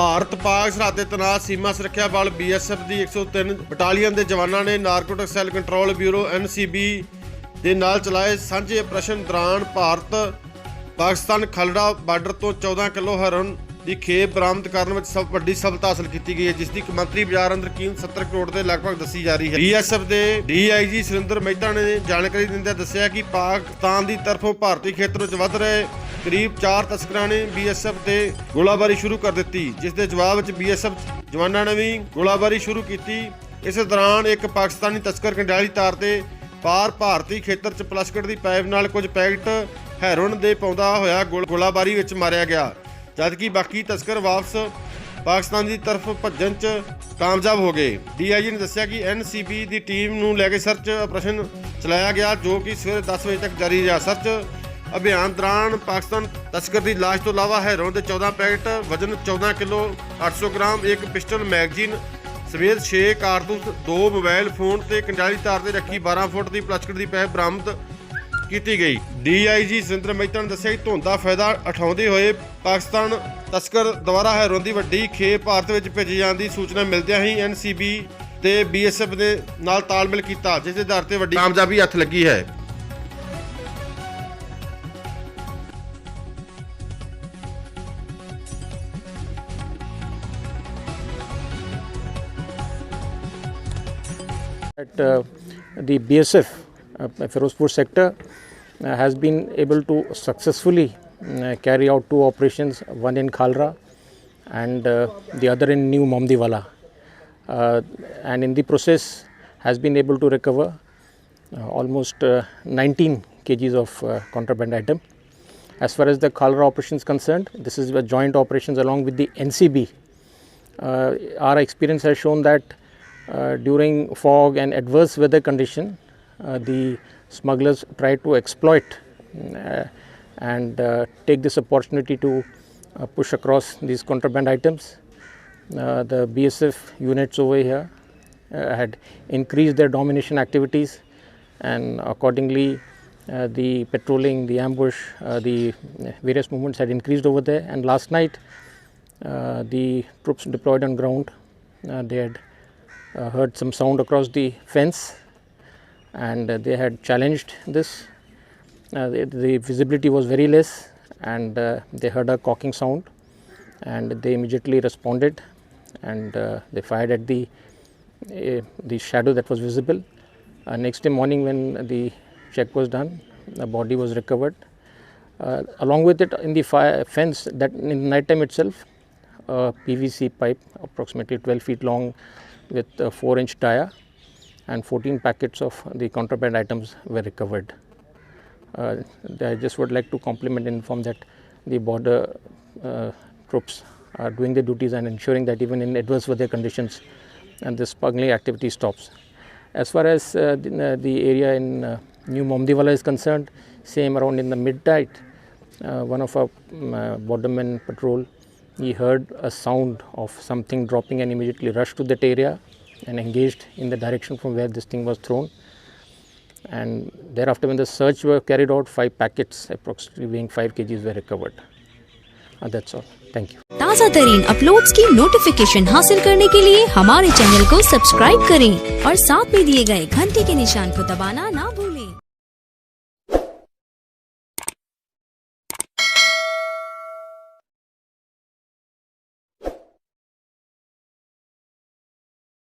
ਭਾਰਤ ਪਾਕ ਸਰਹੱਦ ਤੇ ਤੈਨਾਤ ਸੀਮਾ ਸੁਰੱਖਿਆ ਬਲ BSF ਦੀ 103 ਬਟਾਲੀਅਨ ਦੇ ਜਵਾਨਾਂ ਨੇ narcotic cell control bureau NCB ਦੇ ਨਾਲ ਚਲਾਏ ਸਾਂਝੇ ਆਪਰੇਸ਼ਨ ਦੌਰਾਨ ਭਾਰਤ ਪਾਕਿਸਤਾਨ ਖਲੜਾ ਬਾਰਡਰ ਤੋਂ 14 ਕਿਲੋ ਹੈਰੋਇਨ ਦੀ ਖੇਪ ਬਰਾਮਦ ਕਰਨ ਵਿੱਚ ਸਭ ਵੱਡੀ ਸਫਲਤਾ ਹਾਸਲ ਕੀਤੀ ਗਈ ਹੈ, ਜਿਸ ਦੀ ਕੌਮਾਂਤਰੀ ਬਾਜ਼ਾਰ ਅੰਦਰ ਕੀਮਤ 70 ਕਰੋੜ ਦੇ ਲਗਭਗ ਦੱਸੀ ਜਾ ਰਹੀ ਹੈ। BSF ਦੇ DIG ਸੁਰਿੰਦਰ ਮਹਿਤਾ ਨੇ ਜਾਣਕਾਰੀ ਦਿੰਦਿਆਂ ਦੱਸਿਆ ਕਿ ਪਾਕਿਸਤਾਨ ਦੀ ਤਰਫੋਂ ਭਾਰਤੀ ਖੇਤਰ ਵਿੱਚ ਵੱਧ ਰਹੇ ਕਰੀਬ 4 ਤਸਕਰਾਂ ਨੇ BSF ਤੇ ਗੋਲਾਬਾਰੀ ਸ਼ੁਰੂ ਕਰ ਦਿੱਤੀ, ਜਿਸ ਦੇ ਜਵਾਬ ਵਿੱਚ BSF ਜਵਾਨਾਂ ਨੇ ਵੀ ਗੋਲਾਬਾਰੀ ਸ਼ੁਰੂ ਕੀਤੀ। ਇਸ ਦੌਰਾਨ ਇੱਕ ਪਾਕਿਸਤਾਨੀ ਤਸਕਰ ਕੰਡਿਆਲੀ ਤਾਰ ਤੇ ਪਾਰ ਭਾਰਤੀ ਖੇਤਰ 'ਚ ਪਲਾਸਟਿਕ ਦੀ ਪਾਈਪ ਨਾਲ ਕੁਝ ਪੈਕਟ ਹੈਰੋਇਨ ਦੇ ਪਾਉਂਦਾ ਹੋਇਆ ਗੋਲਾਬਾਰੀ ਵਿੱਚ ਮਾਰਿਆ ਗਿਆ, ਜਦਕਿ ਬਾਕੀ ਤਸਕਰ ਵਾਪਸ ਪਾਕਿਸਤਾਨ ਦੀ ਤਰਫ ਭੱਜਣ 'ਚ ਕਾਮਯਾਬ ਹੋ ਗਏ। DIG ਨੇ ਦੱਸਿਆ ਕਿ NCB ਦੀ ਟੀਮ ਨੂੰ ਲੈ ਕੇ ਸਰਚ ਆਪਰੇਸ਼ਨ ਚਲਾਇਆ ਗਿਆ, ਜੋ ਕਿ ਸਵੇਰੇ 10 ਵਜੇ ਤੱਕ ਜਾਰੀ ਰਿਹਾ। ਸਰਚ ਅਭਿਆਨ ਦੌਰਾਨ ਪਾਕਿਸਤਾਨ ਤਸਕਰ ਦੀ ਲਾਸ਼ ਤੋਂ ਇਲਾਵਾ ਹੈਰੋਇਨ ਦੇ 14 ਪੈਕਟ, ਵਜ਼ਨ 14 ਕਿਲੋ 800 ਗ੍ਰਾਮ, ਇੱਕ ਪਿਸਟਲ ਮੈਗਜ਼ੀਨ ਸਮੇਤ 6 ਕਾਰਤੂਸ, 2 ਮੋਬਾਈਲ ਫੋਨ ਤੇ ਕੰਡਿਆਲੀ ਤਾਰ ਤੇ ਰੱਖੀ 12 ਫੁੱਟ ਦੀ ਪਲਾਸਟਿਕ ਦੀ ਪਾਈਪ ਬਰਾਮਦ ਕੀਤੀ ਗਈ। DIG ਸੁਰਿੰਦਰ ਮਹਿਤਾ ਨੇ ਦੱਸਿਆ ਕਿ ਧੁੰਦ ਦਾ ਫਾਇਦਾ ਉਠਾਉਂਦੇ ਹੋਏ ਪਾਕਿਸਤਾਨ ਤਸਕਰ ਦੁਆਰਾ ਹੈਰੋਇਨ ਦੀ ਵੱਡੀ ਖੇਪ ਭਾਰਤ ਵਿੱਚ ਭੇਜੀ ਜਾਣ ਦੀ ਸੂਚਨਾ ਮਿਲਦਿਆਂ ਹੀ NCB ਤੇ BSF ਦੇ ਨਾਲ ਤਾਲਮੇਲ ਕੀਤਾ, ਜਿਸ ਦੇ ਆਧਾਰ ਤੇ ਵੱਡੀ ਕਾਮਯਾਬੀ ਹੱਥ ਲੱਗੀ ਹੈ। The BSF Firozpur sector has been able to successfully carry out 2 operations, one in Khalra and the other in New Momdiwala, and in the process has been able to recover almost 19 kgs of contraband item. As far as the Khalra operation is concerned, this is a joint operations along with the NCB. Our experience has shown that during fog and adverse weather condition, the smugglers try to exploit and take this opportunity to push across these contraband items. The BSF units over here had increased their domination activities, and accordingly the patrolling, the ambush, the various movements had increased over there. And last night the troops deployed on ground, they had heard some sound across the fence, and they had challenged this. The visibility was very less, and they heard a cocking sound, and they immediately responded, and they fired at the shadow that was visible. Next day morning, when the check was done, the body was recovered. Along with it, in the fence, that in the night time itself, a PVC pipe approximately 12 feet long with a 4-inch tire and 14 packets of the contraband items were recovered. I just would like to compliment and inform that the border troops are doing their duties and ensuring that even in adverse weather conditions and this smuggling activity stops. As far as the area in New Momdiwala is concerned, same around in the midnight, one of our bordermen patrol, he heard a sound of something dropping and immediately rushed to that area and engaged in the direction from where this thing was thrown. And thereafter, when the search were carried out, 5 packets approximately weighing 5 kgs were recovered. That's all. Thank you. ताज़ा तरीन uploads की notification हासिल करने के लिए हमारे channel को subscribe करें और साथ में दिए गए घंटे के निशान को दबाना ना भूलें।